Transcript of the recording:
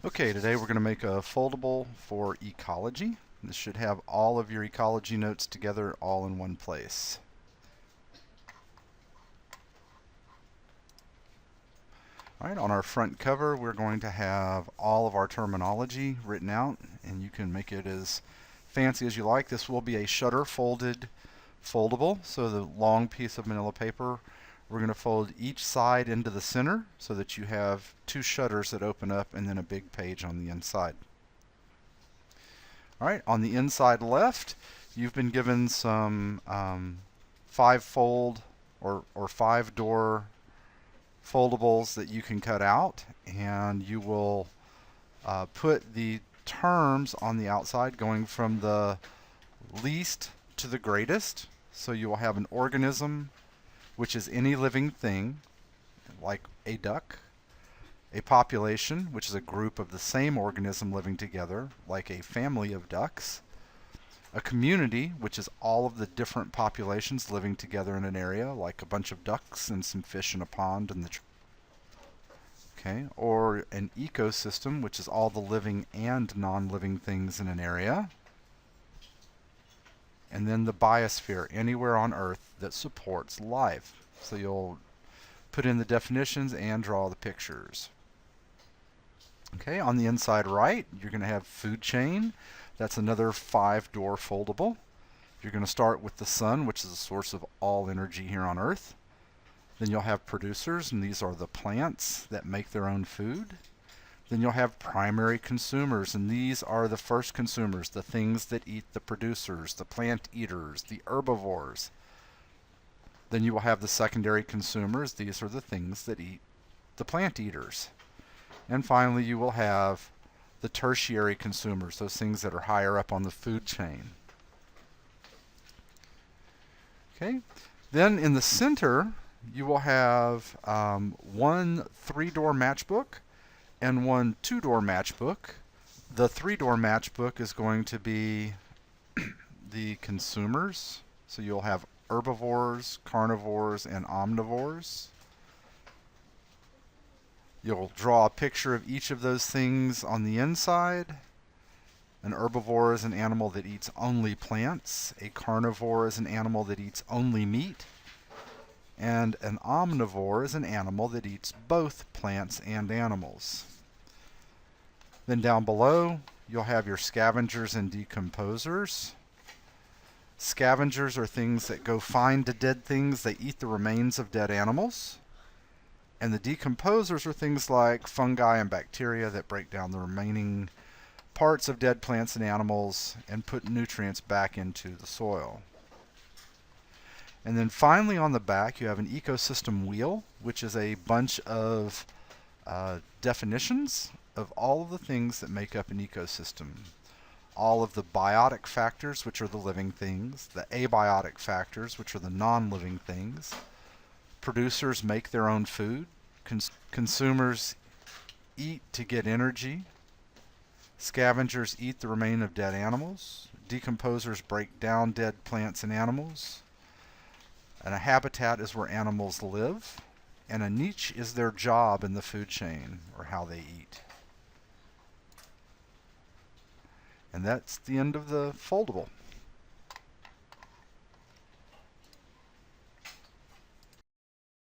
Okay, today we're going to make a foldable for ecology. This should have all of your ecology notes together all in one place. Alright, on our front cover we're going to have all of our terminology written out, and you can make it as fancy as you like. This will be a shutter folded foldable, so the long piece of manila paper, we're going to fold each side into the center so that you have two shutters that open up and then a big page on the inside. Alright, on the inside left, you've been given some 5-fold or 5-door foldables that you can cut out, and you will put the terms on the outside going from the least to the greatest. So you will have an organism, which is any living thing, like a duck, a population, which is a group of the same organism living together, like a family of ducks, a community, which is all of the different populations living together in an area, like a bunch of ducks and some fish in a pond in the or an ecosystem, which is all the living and non-living things in an area, and then the biosphere, anywhere on Earth that supports life. So you'll put in the definitions and draw the pictures. Okay, on the inside right, you're going to have food chain. That's another 5-door foldable. You're going to start with the sun, which is the source of all energy here on Earth. Then you'll have producers, and these are the plants that make their own food. Then you'll have primary consumers, and these are the first consumers, the things that eat the producers, the plant eaters, the herbivores. Then you will have the secondary consumers. These are the things that eat the plant eaters. And finally, you will have the tertiary consumers, those things that are higher up on the food chain. Okay. Then in the center, you will have one 3-door matchbook and one 2-door matchbook. The 3-door matchbook is going to be the consumers. So you'll have herbivores, carnivores, and omnivores. You'll draw a picture of each of those things on the inside. An herbivore is an animal that eats only plants. A carnivore is an animal that eats only meat. And an omnivore is an animal that eats both plants and animals. Then down below, you'll have your scavengers and decomposers. Scavengers are things that go find the dead things. They eat the remains of dead animals. And the decomposers are things like fungi and bacteria that break down the remaining parts of dead plants and animals and put nutrients back into the soil. And then finally on the back, you have an ecosystem wheel, which is a bunch of definitions of all of the things that make up an ecosystem. All of the biotic factors, which are the living things, the abiotic factors, which are the non-living things. Producers make their own food. Consumers eat to get energy. Scavengers eat the remain of dead animals. Decomposers break down dead plants and animals. And a habitat is where animals live. And a niche is their job in the food chain, or how they eat. And that's the end of the foldable.